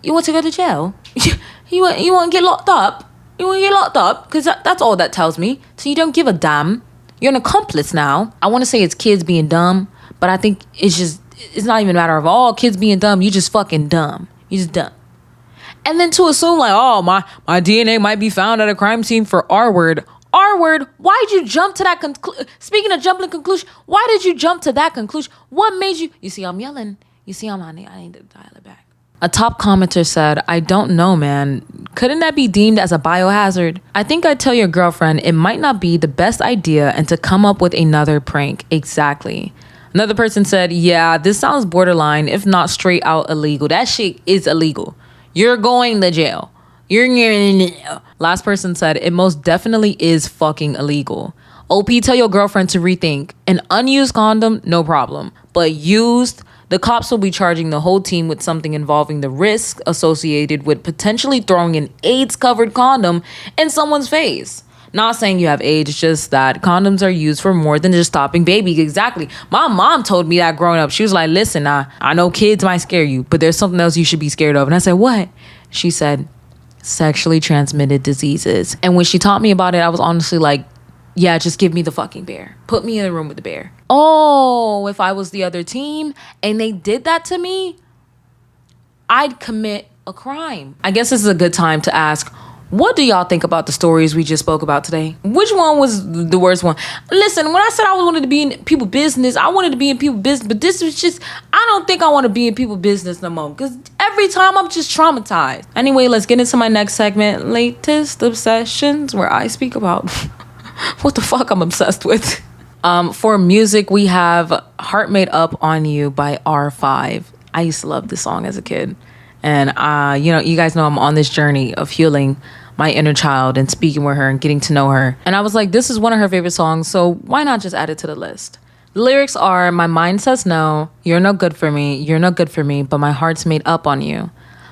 You want to go to jail? You want to get locked up? You want to get locked up? Because that's all that tells me. So you don't give a damn. You're an accomplice now. I want to say it's kids being dumb, but I think it's not even a matter of all kids being dumb. You just fucking dumb. You just dumb. And then to assume like, oh, my DNA might be found at a crime scene for R word. R word, why did you jump to that conclusion? Speaking of jumping to conclusion, why did you jump to that conclusion? What made you? You see, I'm yelling. You see, I need to dial it back. A top commenter said, I don't know, man. Couldn't that be deemed as a biohazard? I think I'd tell your girlfriend it might not be the best idea and to come up with another prank. Exactly. Another person said, yeah, this sounds borderline, if not straight out illegal. That shit is illegal. You're going to jail. You're in jail. Last person said, it most definitely is fucking illegal. OP, tell your girlfriend to rethink. An unused condom, no problem. But used, the cops will be charging the whole team with something involving the risk associated with potentially throwing an AIDS-covered condom in someone's face. Not saying you have AIDS, just that condoms are used for more than just stopping babies. Exactly. My mom told me that growing up. She was like, listen, I know kids might scare you, but there's something else you should be scared of. And I said, what? She said, sexually transmitted diseases. And when she taught me about it, I was honestly like, yeah, just give me the fucking bear. Put me in a room with the bear. Oh, if I was the other team and they did that to me, I'd commit a crime. I guess this is a good time to ask, what do y'all think about the stories we just spoke about today? Which one was the worst one? Listen, when I said I wanted to be in people's business, I wanted to be in people's business, but this was just, I don't think I want to be in people's business no more, because every time I'm just traumatized. Anyway, let's get into my next segment, Latest Obsessions, where I speak about what the fuck I'm obsessed with. For music, we have Heart Made Up on You by R5. I used to love this song as a kid. And, you guys know I'm on this journey of healing my inner child and speaking with her and getting to know her. And I was like, this is one of her favorite songs, so why not just add it to the list? The lyrics are, my mind says no, you're no good for me, but my heart's made up on you.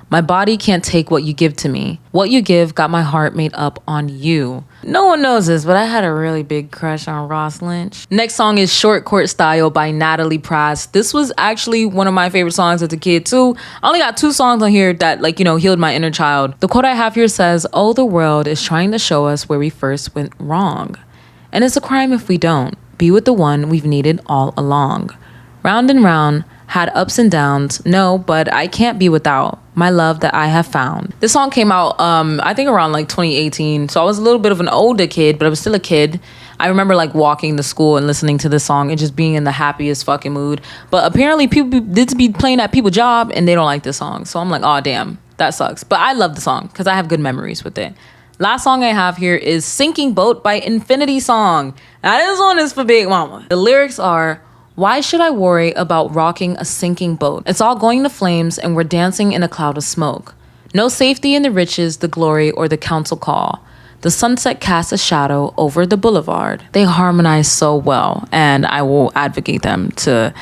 My body can't take what you give to me. What you give got my heart made up on you. No one knows this, but I had a really big crush on Ross Lynch. Next song is Short Court Style by Natalie Prass. This was actually one of my favorite songs as a kid too. I only got 2 songs on here that healed my inner child. The quote I have here says, oh, the world is trying to show us where we first went wrong. And it's a crime if we don't. Be with the one we've needed all along. Round and round, had ups and downs, no, but I can't be without my love that I have found. This song came out, I think around 2018. So I was a little bit of an older kid, but I was still a kid. I remember walking to school and listening to this song and just being in the happiest fucking mood. But apparently people did be playing at people's job and they don't like this song. So I'm like, oh damn, that sucks. But I love the song because I have good memories with it. Last song I have here is Sinking Boat by Infinity Song. Now this one is for Big Mama. The lyrics are, why should I worry about rocking a sinking boat? It's all going to flames and we're dancing in a cloud of smoke. No safety in the riches, the glory, or the council call. The sunset casts a shadow over the boulevard. They harmonize so well, and I will advocate them to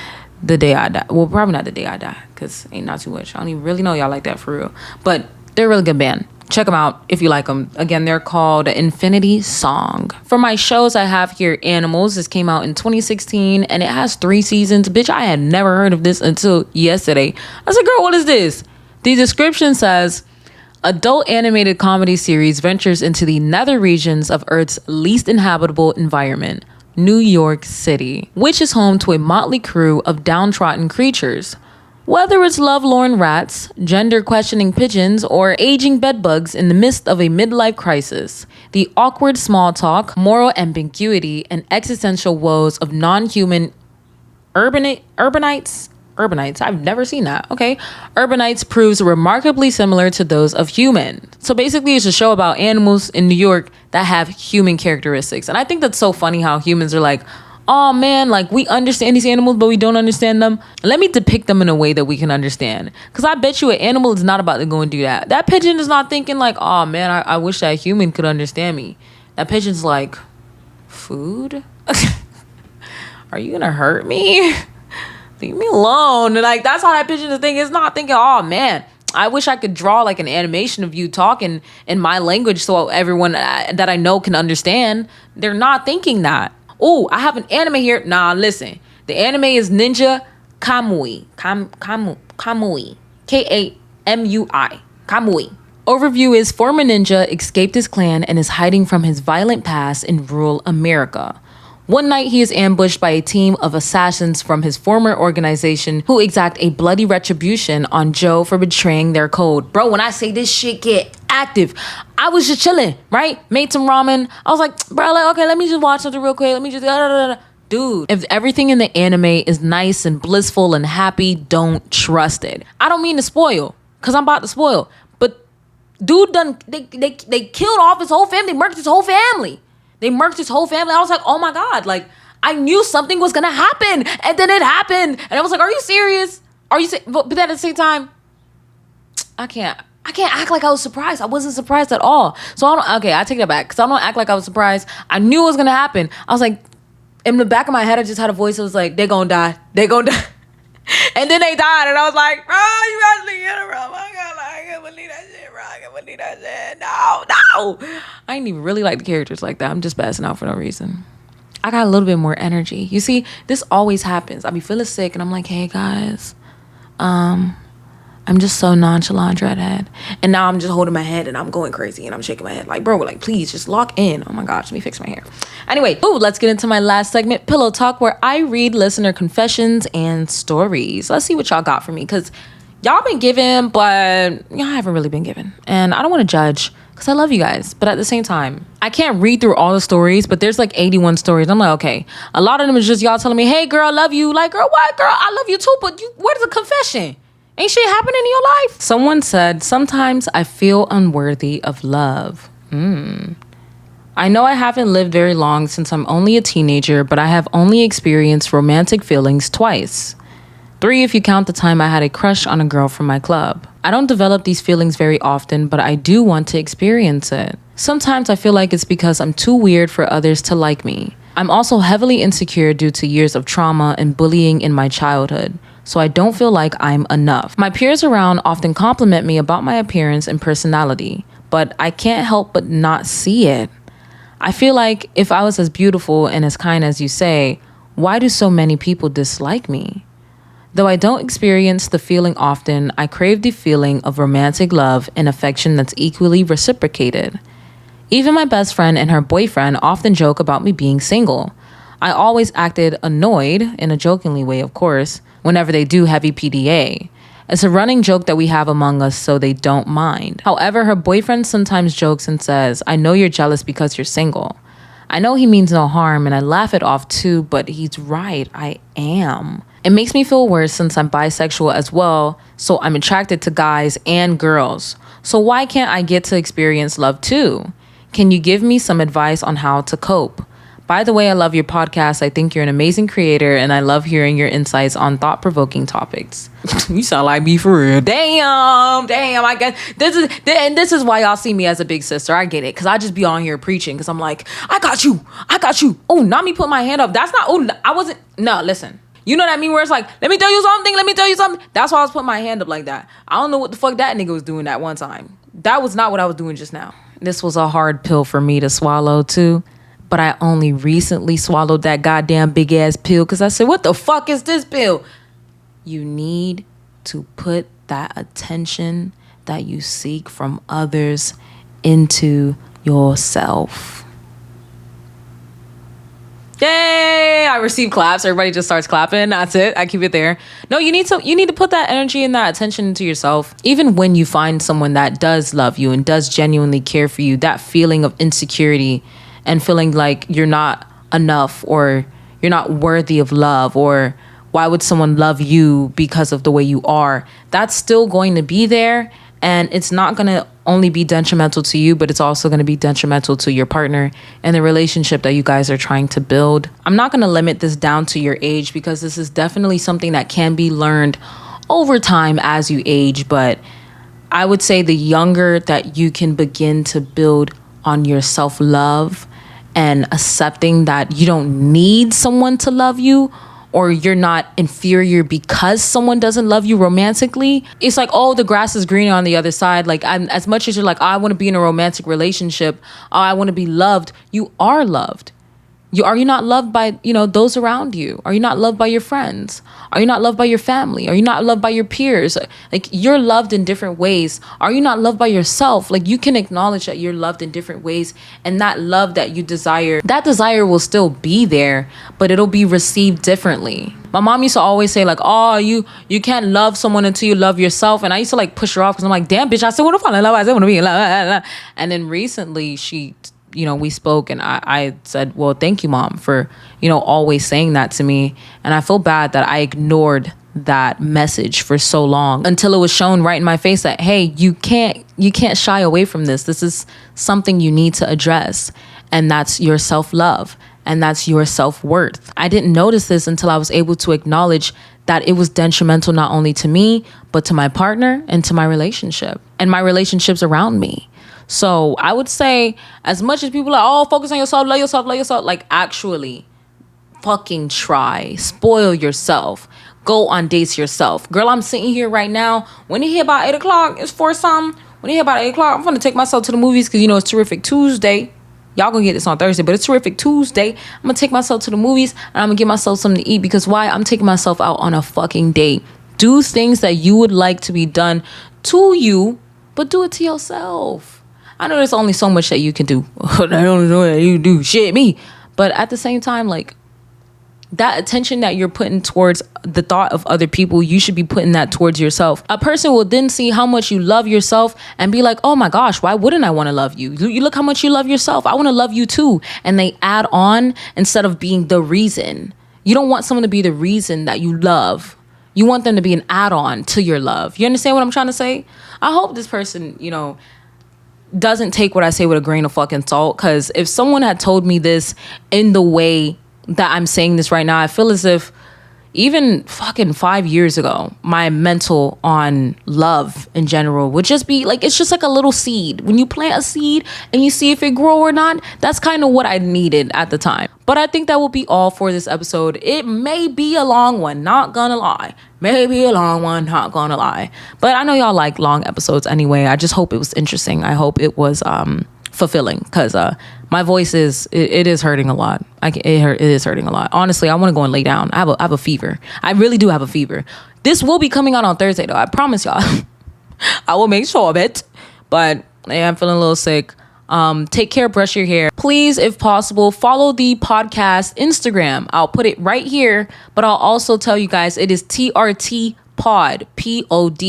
the day I die. Well, probably not the day I die, because ain't not too much. I don't even really know y'all like that for real. But they're a really good band. Check them out if you like them. Again, they're called Infinity Song. For my shows, I have here Animals. This came out in 2016 and it has 3 seasons. Bitch, I had never heard of this until yesterday. I said, girl, what is this? The description says, adult animated comedy series ventures into the nether regions of Earth's least inhabitable environment, New York City, which is home to a motley crew of downtrodden creatures. Whether it's lovelorn rats, gender-questioning pigeons, or aging bedbugs in the midst of a midlife crisis, the awkward small talk, moral ambiguity, and existential woes of non-human urbanites, I've never seen that. Okay. Urbanites proves remarkably similar to those of humans. So basically it's a show about animals in New York that have human characteristics. And I think that's so funny how humans are like, oh man, like we understand these animals, but we don't understand them. Let me depict them in a way that we can understand. Because I bet you an animal is not about to go and do that. That pigeon is not thinking like, oh man, I wish that human could understand me. That pigeon's like, food? Are you going to hurt me? Leave me alone. Like, that's how that pigeon is thinking. It's not thinking, oh man, I wish I could draw like an animation of you talking in my language so everyone that I know can understand. They're not thinking that. Oh, I have an anime here. Nah, listen. The anime is Ninja Kamui. Kamui. Kamui. Kamui. Overview is former ninja escaped his clan and is hiding from his violent past in rural America. One night, he is ambushed by a team of assassins from his former organization who exact a bloody retribution on Joe for betraying their code. Bro, when I say this shit get active, I was just chilling, right? Made some ramen. I was like, bro, like, okay, let me just watch something real quick. Let me just... Dude, if everything in the anime is nice and blissful and happy, don't trust it. I don't mean to spoil, because I'm about to spoil. But dude they killed off his whole family. They murked his whole family. I was like, oh my God, like I knew something was gonna happen, and then it happened, and I was like, are you serious? But then at the same time, I can't act like I was surprised. I wasn't surprised at all. So I take that back, because I don't act like I was surprised. I knew it was gonna happen. I was like, in the back of my head, I just had a voice that was like, they're gonna die. And then they died, and I was like, oh, you actually hit her, bro. My God, like, I can't believe that shit, bro. I can't believe that shit. No. I didn't even really like the characters like that. I'm just passing out for no reason. I got a little bit more energy. You see, this always happens. I be feeling sick, and I'm like, hey, guys, I'm just so nonchalant, redhead. And now I'm just holding my head and I'm going crazy and I'm shaking my head. Like, bro, like, please just lock in. Oh my gosh, let me fix my hair. Anyway, let's get into my last segment, Pillow Talk, where I read listener confessions and stories. Let's see what y'all got for me, because y'all been giving, but y'all haven't really been giving. And I don't want to judge, because I love you guys. But at the same time, I can't read through all the stories, but there's like 81 stories. I'm like, okay, a lot of them is just y'all telling me, hey, girl, I love you. Like, girl, what? Girl, I love you too, but where's the confession? Ain't shit happening in your life? Someone said, sometimes I feel unworthy of love. I know I haven't lived very long since I'm only a teenager, but I have only experienced romantic feelings twice. 3 if you count the time I had a crush on a girl from my club. I don't develop these feelings very often, but I do want to experience it. Sometimes I feel like it's because I'm too weird for others to like me. I'm also heavily insecure due to years of trauma and bullying in my childhood, so I don't feel like I'm enough. My peers around often compliment me about my appearance and personality, but I can't help but not see it. I feel like if I was as beautiful and as kind as you say, why do so many people dislike me? Though I don't experience the feeling often, I crave the feeling of romantic love and affection that's equally reciprocated. Even my best friend and her boyfriend often joke about me being single. I always acted annoyed, in a jokingly way of course, whenever they do heavy PDA. It's a running joke that we have among us, so they don't mind. However, her boyfriend sometimes jokes and says, I know you're jealous because you're single. I know he means no harm and I laugh it off too, but he's right, I am. It makes me feel worse since I'm bisexual as well, so I'm attracted to guys and girls. So why can't I get to experience love too? Can you give me some advice on how to cope? By the way, I love your podcast. I think you're an amazing creator, and I love hearing your insights on thought-provoking topics. You sound like me for real. Damn. I guess this is why y'all see me as a big sister. I get it, because I just be on here preaching, because I'm like, I got you. Oh, not me put my hand up. That's not. Oh, I wasn't. No, listen. You know what I mean? Where it's like, let me tell you something. That's why I was putting my hand up like that. I don't know what the fuck that nigga was doing that one time. That was not what I was doing just now. This was a hard pill for me to swallow too. But I only recently swallowed that goddamn big ass pill because I said, what the fuck is this pill? You need to put that attention that you seek from others into yourself. Yay! I received claps. Everybody just starts clapping. That's it. I keep it there. No, you need to put that energy and that attention into yourself. Even when you find someone that does love you and does genuinely care for you, that feeling of insecurity and feeling like you're not enough or you're not worthy of love, or why would someone love you because of the way you are? That's still going to be there. And it's not going to only be detrimental to you, but it's also going to be detrimental to your partner and the relationship that you guys are trying to build. I'm not going to limit this down to your age because this is definitely something that can be learned over time as you age. But I would say the younger that you can begin to build on your self-love and accepting that you don't need someone to love you, or you're not inferior because someone doesn't love you romantically. It's like, oh, the grass is greener on the other side. Like, as much as you're like, oh, I want to be in a romantic relationship, oh, I want to be loved. You are loved. Are you not loved by, those around you? Are you not loved by your friends? Are you not loved by your family? Are you not loved by your peers? Like, you're loved in different ways. Are you not loved by yourself? Like, you can acknowledge that you're loved in different ways, and that love that you desire, that desire will still be there, but it'll be received differently. My mom used to always say, like, oh, you can't love someone until you love yourself. And I used to like push her off because I'm like, damn, bitch, I still want to fall in love. I still want to be in love. And then recently we spoke, and I said, well, thank you, Mom, for, always saying that to me. And I feel bad that I ignored that message for so long until it was shown right in my face that, hey, you can't shy away from this. This is something you need to address. And that's your self-love. And that's your self-worth. I didn't notice this until I was able to acknowledge that it was detrimental not only to me, but to my partner and to my relationship and my relationships around me. So I would say, as much as people are, oh, focus on yourself, love yourself, like, actually fucking try. Spoil yourself. Go on dates yourself. Girl, I'm sitting here right now. When you hear about 8 o'clock, it's 4 something. When you hear about 8 o'clock, I'm going to take myself to the movies because, it's Terrific Tuesday. Y'all gonna get this on Thursday, but it's Terrific Tuesday. I'm gonna take myself to the movies and I'm gonna get myself something to eat because why? I'm taking myself out on a fucking date. Do things that you would like to be done to you, but do it to yourself. I know there's only so much that you can do. I don't know that you do shit me. But at the same time, like, that attention that you're putting towards the thought of other people, you should be putting that towards yourself. A person will then see how much you love yourself and be like, oh my gosh, why wouldn't I want to love you? You look how much you love yourself. I want to love you too. And they add on instead of being the reason. You don't want someone to be the reason that you love. You want them to be an add-on to your love. You understand what I'm trying to say? I hope this person, doesn't take what I say with a grain of fucking salt. Because if someone had told me this in the way that I'm saying this right now, I feel as if even fucking 5 years ago, my mental on love in general would just be like, it's just like a little seed. When you plant a seed and you see if it grow or not, that's kind of what I needed at the time. But I think that will be all for this episode. It may be a long one, not gonna lie. Maybe a long one, not gonna lie. But I know y'all like long episodes anyway. I just hope it was interesting. I hope it was fulfilling, because my voice is hurting a lot. It is hurting a lot. Honestly, I want to go and lay down. I have a fever. I really do have a fever. This will be coming out on Thursday though. I promise y'all. I will make sure of it. But yeah, I'm feeling a little sick. Take care, brush your hair. Please, if possible, follow the podcast Instagram. I'll put it right here, but I'll also tell you guys it is TRT Pod, POD.